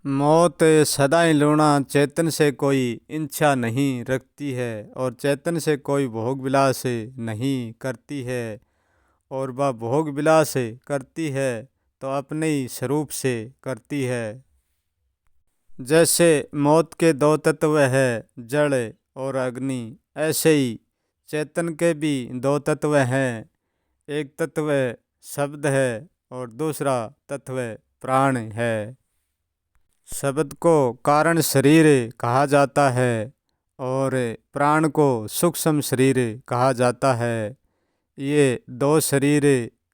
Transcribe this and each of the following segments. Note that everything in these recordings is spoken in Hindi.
मौत सदाई लूणा चेतन से कोई इच्छा नहीं रखती है और चेतन से कोई भोग विलास नहीं करती है। और वह भोग विलास करती है तो अपने ही स्वरूप से करती है। जैसे मौत के दो तत्व है, जड़ और अग्नि, ऐसे ही चेतन के भी दो तत्व हैं। एक तत्व शब्द है और दूसरा तत्व प्राण है। शब्द को कारण शरीर कहा जाता है और प्राण को सूक्ष्म शरीर कहा जाता है। ये दो शरीर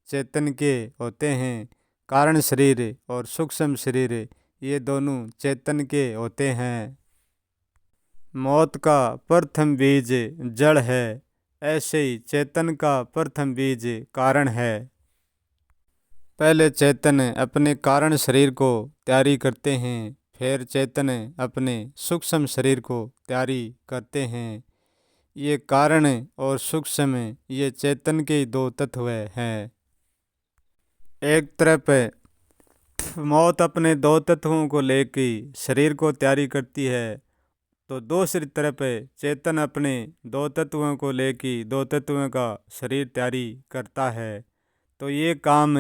चेतन के होते हैं। कारण शरीर और सूक्ष्म शरीर ये दोनों चेतन के होते हैं। मौत का प्रथम बीज जड़ है, ऐसे ही चेतन का प्रथम बीज कारण है। पहले चेतन अपने कारण शरीर को तैयारी करते हैं, फिर चेतन अपने सूक्ष्म शरीर को तैयारी करते हैं। ये कारण और सूक्ष्म ये चेतन के दो तत्व हैं। एक तरफ मौत अपने दो तत्वों को लेकर शरीर को तैयारी करती है, तो दूसरी तरफ चेतन अपने दो तत्वों को लेकर दो तत्वों का शरीर तैयारी करता है। तो ये काम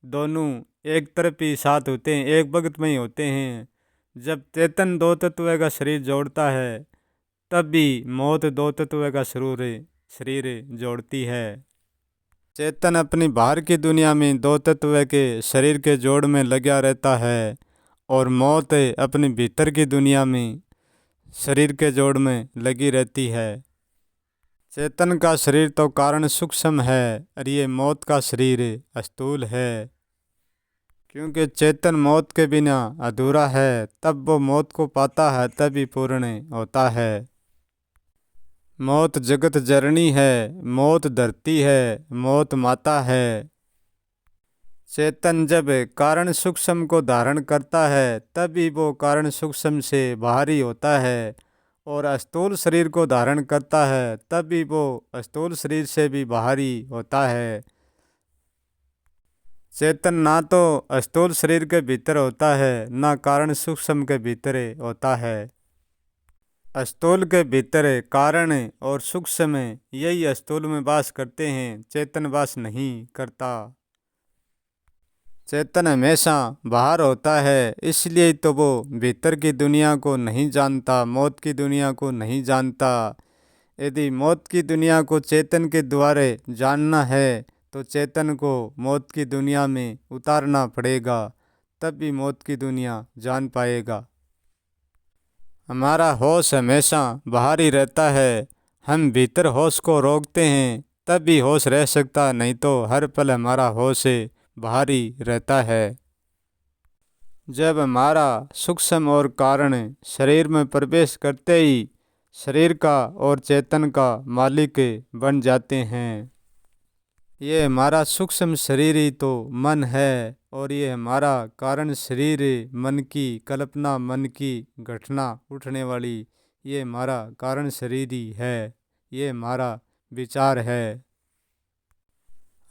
दोनों एक तरफ ही साथ होते हैं, एक वक्त में ही होते हैं। जब चेतन दो तत्व का शरीर जोड़ता है तब भी मौत दो तत्व का शरीर जोड़ती है। चेतन अपनी बाहर की दुनिया में दो तत्व के शरीर के जोड़ में लगा रहता है और मौत अपनी भीतर की दुनिया में शरीर के जोड़ में लगी रहती है। चेतन का शरीर तो कारण सूक्ष्म है और ये मौत का शरीर स्थूल है। क्योंकि चेतन मौत के बिना अधूरा है, तब वो मौत को पाता है तभी पूर्ण होता है। मौत जगत जननी है, मौत धरती है, मौत माता है। चेतन जब कारण सूक्ष्म को धारण करता है तभी वो कारण सूक्ष्म से बाहरी होता है, और स्थूल शरीर को धारण करता है तभी वो स्थूल शरीर से भी बाहरी होता है। चेतन ना तो स्थूल शरीर के भीतर होता है, ना कारण सूक्ष्म के भीतर होता है। स्थूल के भीतर कारण और सूक्ष्म यही स्थूल में वास करते हैं, चेतन वास नहीं करता। चेतन हमेशा बाहर होता है, इसलिए तो वो भीतर की दुनिया को नहीं जानता, मौत की दुनिया को नहीं जानता। यदि मौत की दुनिया को चेतन के द्वारा जानना है तो चेतन को मौत की दुनिया में उतारना पड़ेगा, तब भी मौत की दुनिया जान पाएगा। हमारा होश हमेशा बाहर ही रहता है, हम भीतर होश को रोकते हैं तब भी होश रह सकता, नहीं तो हर पल हमारा होश बाहर ही रहता है। जब हमारा सूक्ष्म और कारण शरीर में प्रवेश करते ही शरीर का और चेतन का मालिक बन जाते हैं। ये हमारा सूक्ष्म शरीर ही तो मन है और ये हमारा कारण शरीर मन की कल्पना, मन की घटना उठने वाली, ये हमारा कारण शरीर ही है, ये हमारा विचार है।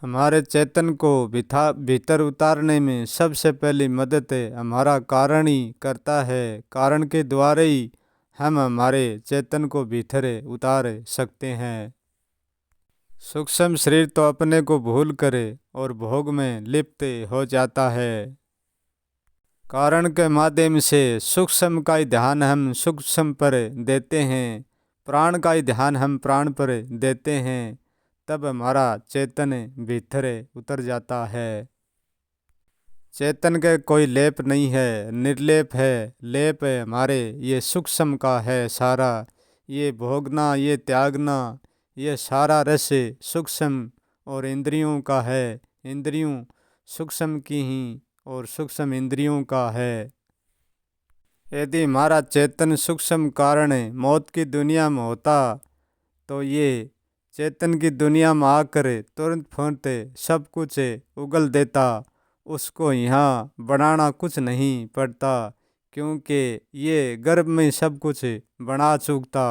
हमारे चेतन को भीतर उतारने में सबसे पहली मदद हमारा कारण ही करता है। कारण के द्वारा ही हम हमारे चेतन को भीतर उतार सकते हैं। सूक्ष्म शरीर तो अपने को भूल करे और भोग में लिप्त हो जाता है। कारण के माध्यम से सूक्ष्म का ही ध्यान हम सूक्ष्म पर देते हैं, प्राण का ही ध्यान हम प्राण पर देते हैं, तब हमारा चेतन भीतर उतर जाता है। चेतन के कोई लेप नहीं है, निर्लेप है। लेप है हमारे ये सूक्ष्म का है सारा, ये भोगना, ये त्यागना, ये सारा रस सूक्ष्म और इंद्रियों का है। इंद्रियों सूक्ष्म की ही और सूक्ष्म इंद्रियों का है। यदि हमारा चेतन सूक्ष्म कारण मौत की दुनिया में होता तो ये चेतन की दुनिया में आकर तुरंत फौरत सब कुछ उगल देता, उसको यहाँ बनाना कुछ नहीं पड़ता, क्योंकि ये गर्भ में सब कुछ बना चुकता।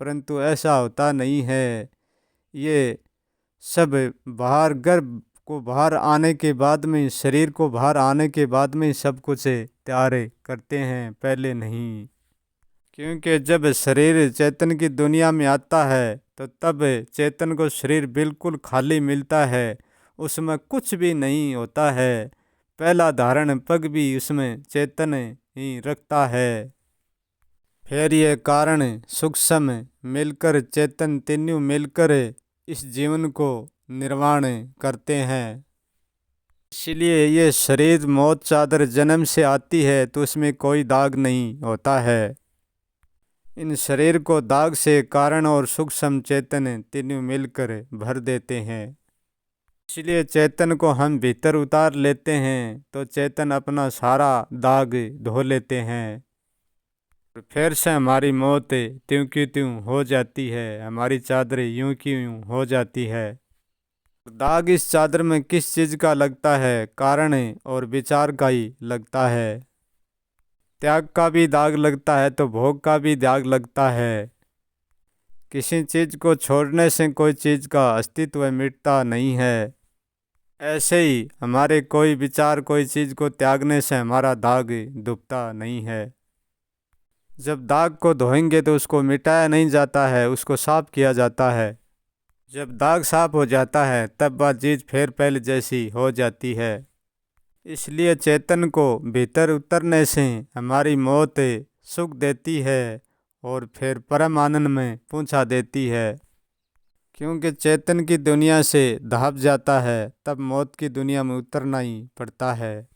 परंतु ऐसा होता नहीं है, ये सब बाहर गर्भ को बाहर आने के बाद में, शरीर को बाहर आने के बाद में सब कुछ तैयार करते हैं, पहले नहीं। क्योंकि जब शरीर चेतन की दुनिया में आता है तो तब चेतन को शरीर बिल्कुल खाली मिलता है, उसमें कुछ भी नहीं होता है। पहला धारण पग भी उसमें चेतन ही रखता है। फिर ये कारण सूक्ष्म मिलकर चेतन तीनों मिलकर इस जीवन को निर्माण करते हैं। इसलिए ये शरीर मौत चादर जन्म से आती है तो उसमें कोई दाग नहीं होता है। इन शरीर को दाग से कारण और सूक्ष्म चेतन तीनों मिलकर भर देते हैं। इसलिए चेतन को हम भीतर उतार लेते हैं तो चेतन अपना सारा दाग धो लेते हैं। फिर से हमारी मौत त्यों की त्यों हो जाती है, हमारी चादर यूं की यूं हो जाती है। दाग इस चादर में किस चीज़ का लगता है? कारण और विचार का ही लगता है। त्याग का भी दाग लगता है तो भोग का भी दाग लगता है। किसी चीज़ को छोड़ने से कोई चीज़ का अस्तित्व मिटता नहीं है। ऐसे ही हमारे कोई विचार, कोई चीज़ को त्यागने से हमारा दाग धुपता नहीं है। जब दाग को धोएंगे तो उसको मिटाया नहीं जाता है, उसको साफ किया जाता है। जब दाग साफ हो जाता है तब वह चीज़ फिर पहले जैसी हो जाती है। इसलिए चेतन को भीतर उतरने से हमारी मौत सुख देती है और फिर परम आनंद में पहुंचा देती है। क्योंकि चेतन की दुनिया से दाब जाता है तब मौत की दुनिया में उतरना ही पड़ता है।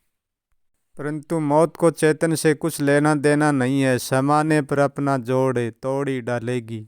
परंतु मौत को चेतन से कुछ लेना देना नहीं है, समाने पर अपना जोड़ तोड़ ही डालेगी।